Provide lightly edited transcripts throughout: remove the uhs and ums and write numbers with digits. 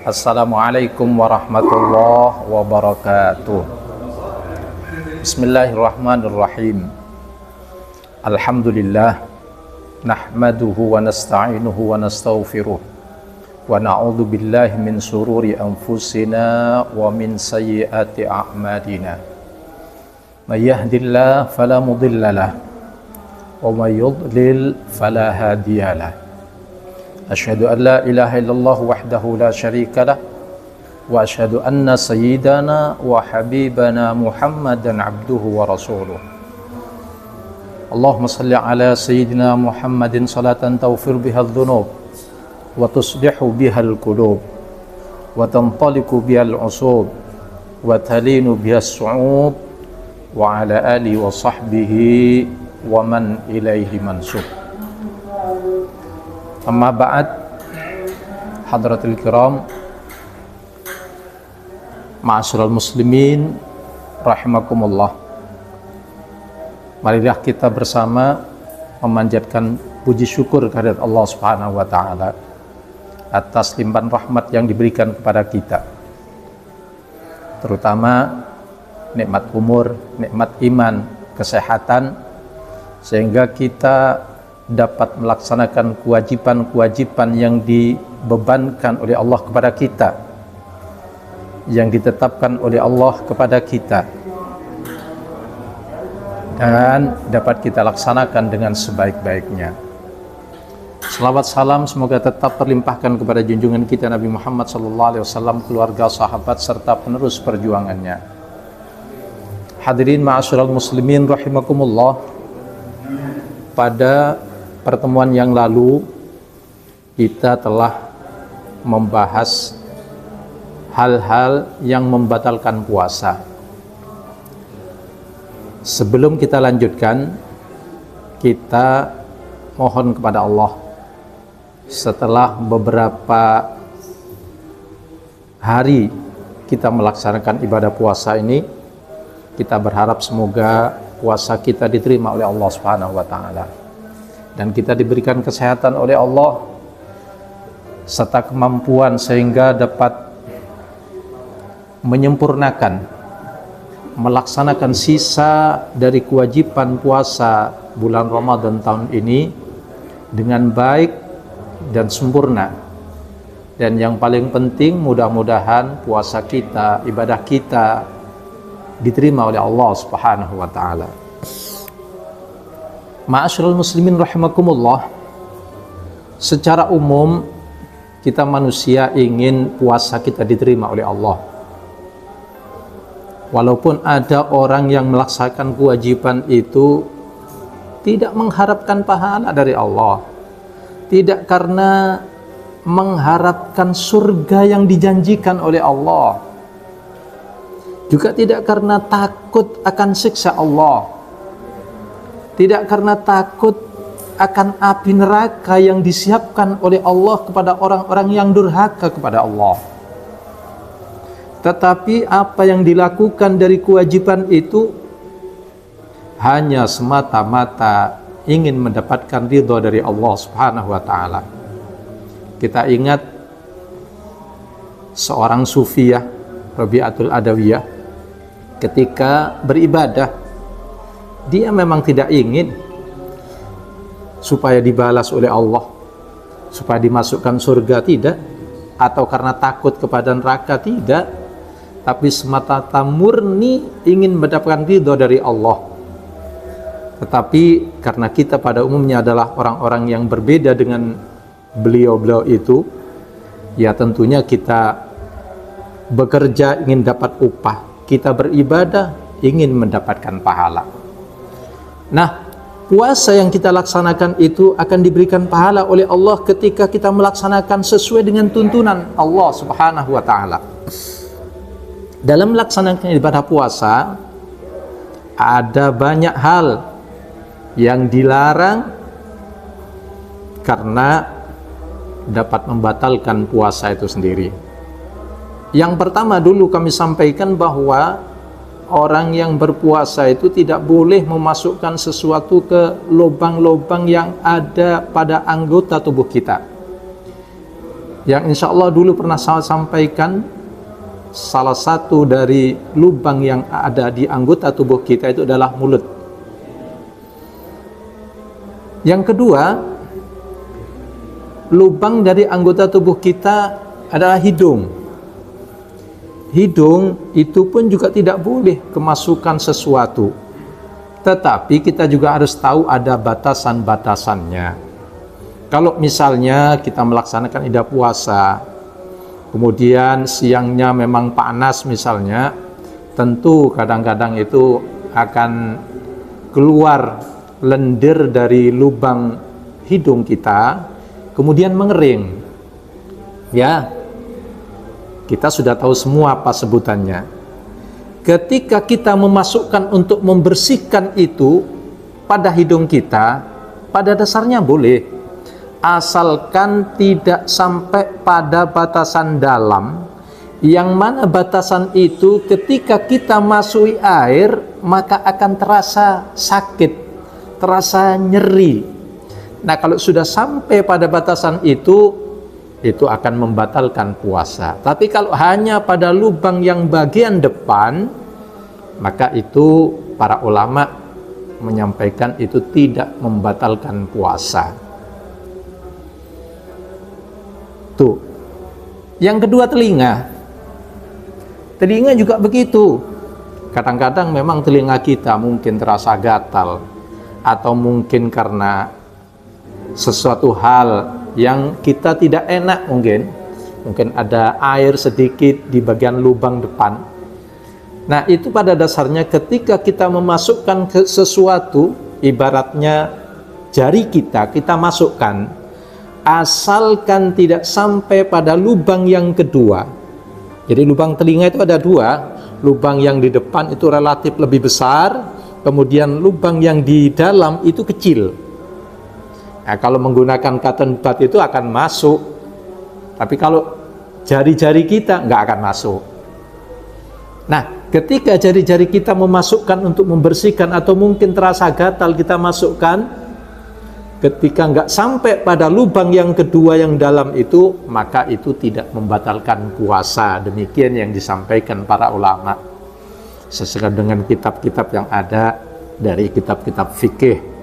Assalamualaikum warahmatullahi wabarakatuh. Bismillahirrahmanirrahim. Alhamdulillah nahmaduhu wa nasta'inuhu wa nastaghfiruh wa na'udzu billahi min sururi anfusina wa min sayyiati a'malina. May yahdihillahu fala mudilla lahu wa may yudlil fala hadiya lahu. Asyhadu an la ilaha illallah wahdahu la syarika lah wa asyhadu anna sayyidana wa habibana Muhammadan abduhu wa rasuluh. Allahumma salli ala sayyidina Muhammadin salatan taghfir biha adh-dhunub wa tuslihu biha al-qulub wa tantaliqu biha al-usub wa talinu biha as-su'ub wa ala alihi wa sahbihi wa man ilaihi mansub. Amma ba'd, hadratul kiram, ma'asyiral muslimin rahimakumullah. Marilah kita bersama memanjatkan puji syukur kehadirat Allah Subhanahu wa taala atas limpahan rahmat yang diberikan kepada kita, terutama nikmat umur, nikmat iman, kesehatan, sehingga kita dapat melaksanakan kewajiban-kewajiban yang dibebankan oleh Allah kepada kita, yang ditetapkan oleh Allah kepada kita, dan dapat kita laksanakan dengan sebaik-baiknya. Selawat salam semoga tetap terlimpahkan kepada junjungan kita Nabi Muhammad SAW, keluarga, sahabat, serta penerus perjuangannya. Hadirin ma'asyiral muslimin rahimakumullah, pada pertemuan yang lalu kita telah membahas hal-hal yang membatalkan puasa. Sebelum kita lanjutkan, kita mohon kepada Allah, setelah beberapa hari kita melaksanakan ibadah puasa ini, kita berharap semoga puasa kita diterima oleh Allah Subhanahu wa taala, dan kita diberikan kesehatan oleh Allah serta kemampuan sehingga dapat menyempurnakan, melaksanakan sisa dari kewajiban puasa bulan Ramadan tahun ini dengan baik dan sempurna. Dan yang paling penting, mudah-mudahan puasa kita, ibadah kita diterima oleh Allah Subhanahu wa taala. Ma'asyiral muslimin rahimakumullah, secara umum kita manusia ingin puasa kita diterima oleh Allah. Walaupun ada orang yang melaksanakan kewajiban itu tidak mengharapkan pahala dari Allah, tidak karena mengharapkan surga yang dijanjikan oleh Allah, juga tidak karena takut akan siksa Allah, tidak karena takut akan api neraka yang disiapkan oleh Allah kepada orang-orang yang durhaka kepada Allah. Tetapi apa yang dilakukan dari kewajiban itu hanya semata-mata ingin mendapatkan ridha dari Allah Subhanahu wa taala. Kita ingat seorang sufiyah, Rabi'atul Adawiyah, ketika beribadah, dia memang tidak ingin supaya dibalas oleh Allah, supaya dimasukkan surga, tidak, atau karena takut kepada neraka, tidak, tapi semata-mata murni ingin mendapatkan ridha dari Allah. Tetapi karena kita pada umumnya adalah orang-orang yang berbeda dengan beliau-beliau itu, ya tentunya kita bekerja ingin dapat upah, kita beribadah ingin mendapatkan pahala. Nah, puasa yang kita laksanakan itu akan diberikan pahala oleh Allah ketika kita melaksanakan sesuai dengan tuntunan Allah Subhanahu wa taala. Dalam melaksanakan ibadah puasa ada banyak hal yang dilarang karena dapat membatalkan puasa itu sendiri. Yang pertama dulu kami sampaikan bahwa orang yang berpuasa itu tidak boleh memasukkan sesuatu ke lubang-lubang yang ada pada anggota tubuh kita. yang insya Allah dulu pernah saya sampaikan, salah satu dari lubang yang ada di anggota tubuh kita itu adalah mulut. Yang kedua, lubang dari anggota tubuh kita adalah hidung. Hidung itu pun juga tidak boleh kemasukan sesuatu, tetapi kita juga harus tahu ada batasan-batasannya. Kalau misalnya kita melaksanakan ibadah puasa, kemudian siangnya memang panas misalnya, tentu kadang-kadang itu akan keluar lendir dari lubang hidung kita, kemudian mengering. Ya, kita sudah tahu semua apa sebutannya. Ketika kita memasukkan untuk membersihkan itu pada hidung kita, pada dasarnya boleh, asalkan tidak sampai pada batasan dalam, yang mana batasan itu ketika kita masuk air maka akan terasa sakit, terasa nyeri. Nah, kalau sudah sampai pada batasan itu akan membatalkan puasa. Tapi kalau hanya pada lubang yang bagian depan, maka itu para ulama menyampaikan itu tidak membatalkan puasa. Tuh. Yang kedua, telinga. Telinga juga begitu. Kadang-kadang memang telinga kita mungkin terasa gatal, atau mungkin karena sesuatu hal yang kita tidak enak, mungkin ada air sedikit di bagian lubang depan. Nah, itu pada dasarnya ketika kita memasukkan ke sesuatu, ibaratnya jari kita masukkan, asalkan tidak sampai pada lubang yang kedua. Jadi lubang telinga itu ada dua, lubang yang di depan itu relatif lebih besar, kemudian lubang yang di dalam itu kecil. Nah, kalau menggunakan cotton bud itu akan masuk, tapi kalau jari-jari kita nggak akan masuk. Nah, ketika jari-jari kita memasukkan untuk membersihkan atau mungkin terasa gatal kita masukkan, ketika nggak sampai pada lubang yang kedua yang dalam itu, maka itu tidak membatalkan puasa. Demikian yang disampaikan para ulama sesuai dengan kitab-kitab yang ada dari kitab-kitab fikih.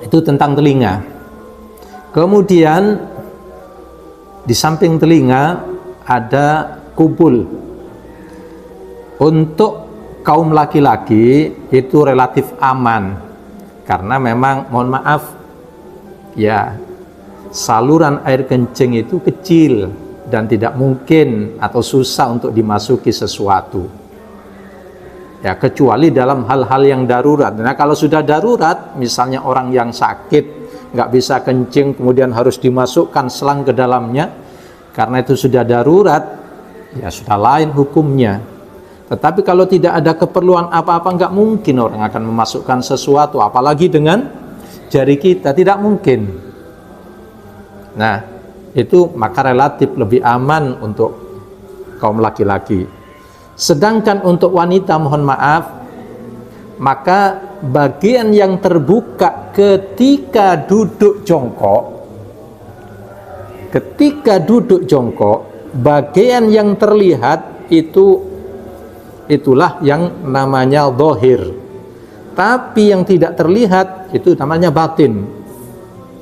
Itu tentang telinga. Kemudian di samping telinga ada kubul. Untuk kaum laki-laki itu relatif aman, karena memang, mohon maaf ya, saluran air kencing itu kecil dan tidak mungkin atau susah untuk dimasuki sesuatu ya, kecuali dalam hal-hal yang darurat. Nah, kalau sudah darurat, misalnya orang yang sakit nggak bisa kencing kemudian harus dimasukkan selang ke dalamnya, karena itu sudah darurat, ya sudah lain hukumnya. Tetapi kalau tidak ada keperluan apa-apa, nggak mungkin orang akan memasukkan sesuatu, apalagi dengan jari kita, tidak mungkin. Nah, itu maka relatif lebih aman untuk kaum laki-laki. Sedangkan untuk wanita, mohon maaf, maka bagian yang terbuka ketika duduk jongkok, bagian yang terlihat itulah yang namanya zahir. Tapi yang tidak terlihat itu namanya batin.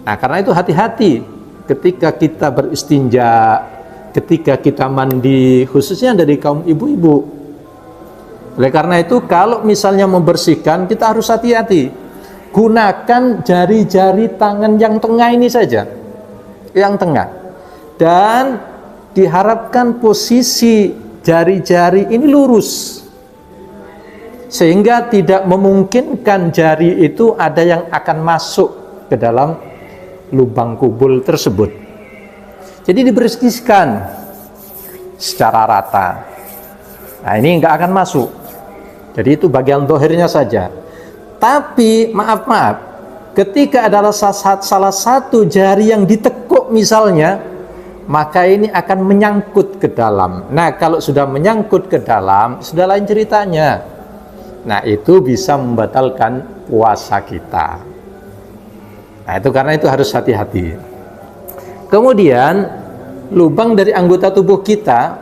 Nah, karena itu hati-hati ketika kita beristinja, ketika kita mandi, khususnya dari kaum ibu-ibu. Oleh karena itu, kalau misalnya membersihkan, kita harus hati-hati. Gunakan jari-jari tangan yang tengah ini saja, yang tengah. Dan diharapkan posisi jari-jari ini lurus, sehingga tidak memungkinkan jari itu ada yang akan masuk ke dalam lubang kubul tersebut. Jadi dibersihkan secara rata. Nah, ini nggak akan masuk. Jadi itu bagian zahirnya saja. Tapi maaf, ketika adalah salah satu jari yang ditekuk misalnya, maka ini akan menyangkut ke dalam. Nah, kalau sudah menyangkut ke dalam, sudah lain ceritanya. Nah, itu bisa membatalkan puasa kita. Nah, itu karena itu harus hati-hati. Kemudian lubang dari anggota tubuh kita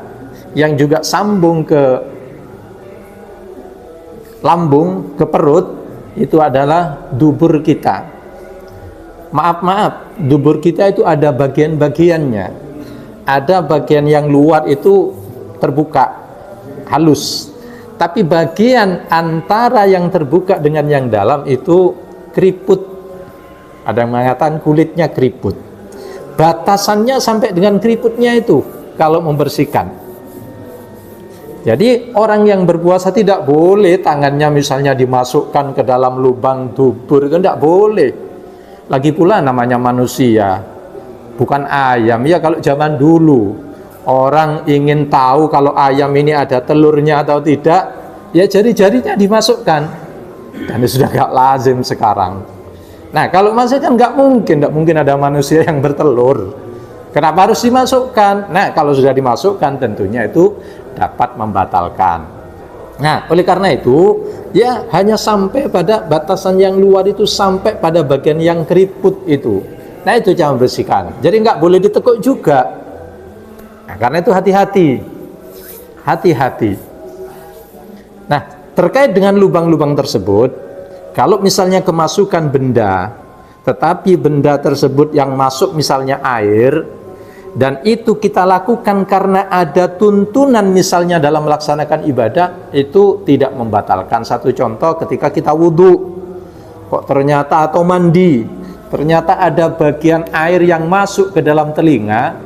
yang juga sambung ke lambung, ke perut, itu adalah dubur kita. Maaf, dubur kita itu ada bagian-bagiannya. Ada bagian yang luar itu terbuka, halus. Tapi bagian antara yang terbuka dengan yang dalam itu keriput. Ada yang mengatakan kulitnya keriput. Batasannya sampai dengan keriputnya itu kalau membersihkan. Jadi orang yang berpuasa tidak boleh tangannya misalnya dimasukkan ke dalam lubang dubur, itu tidak boleh. Lagi pula namanya manusia, bukan ayam. Ya kalau zaman dulu orang ingin tahu kalau ayam ini ada telurnya atau tidak, ya jari-jarinya dimasukkan. Dan itu sudah gak lazim sekarang. Nah kalau masih kan nggak mungkin ada manusia yang bertelur. Kenapa harus dimasukkan? Nah kalau sudah dimasukkan tentunya itu dapat membatalkan. Nah oleh karena itu ya hanya sampai pada batasan yang luar itu, sampai pada bagian yang keriput itu. Nah itu jangan bersihkan. Jadi nggak boleh ditekuk juga. Nah, karena itu hati-hati. Nah terkait dengan lubang-lubang tersebut, kalau misalnya kemasukan benda, tetapi benda tersebut yang masuk misalnya air, dan itu kita lakukan karena ada tuntunan misalnya dalam melaksanakan ibadah, itu tidak membatalkan. Satu contoh ketika kita wudhu, kok ternyata atau mandi, ternyata ada bagian air yang masuk ke dalam telinga,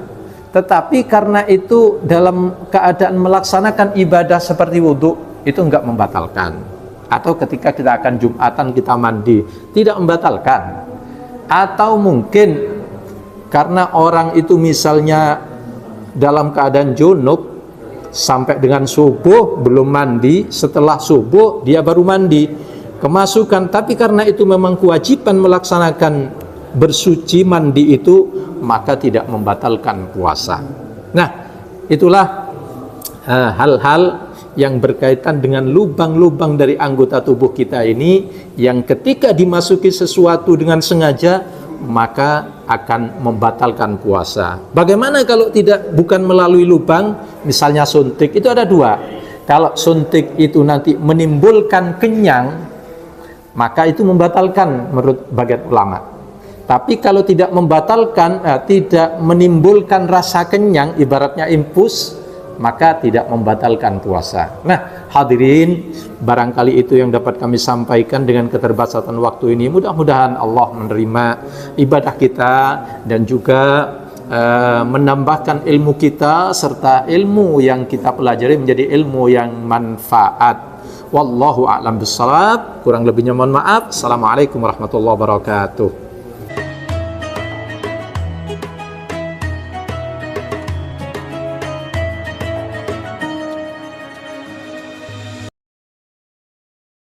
tetapi karena itu dalam keadaan melaksanakan ibadah seperti wudhu, itu enggak membatalkan. Atau ketika kita akan Jumatan kita mandi, tidak membatalkan. Atau mungkin karena orang itu misalnya dalam keadaan junub sampai dengan subuh belum mandi, setelah subuh dia baru mandi, kemasukan, tapi karena itu memang kewajiban melaksanakan bersuci mandi itu, maka tidak membatalkan puasa. Nah itulah hal-hal yang berkaitan dengan lubang-lubang dari anggota tubuh kita ini, yang ketika dimasuki sesuatu dengan sengaja maka akan membatalkan puasa. Bagaimana kalau bukan melalui lubang, misalnya suntik, itu ada dua. Kalau suntik itu nanti menimbulkan kenyang, maka itu membatalkan menurut bagian ulama. Tapi kalau tidak membatalkan, tidak menimbulkan rasa kenyang, ibaratnya infus, maka tidak membatalkan puasa. Nah, hadirin, barangkali itu yang dapat kami sampaikan dengan keterbatasan waktu ini. Mudah-mudahan Allah menerima ibadah kita dan juga menambahkan ilmu kita, serta ilmu yang kita pelajari menjadi ilmu yang manfaat. Wallahu a'lam bishawab. Kurang lebihnya mohon maaf. Assalamualaikum warahmatullahi wabarakatuh.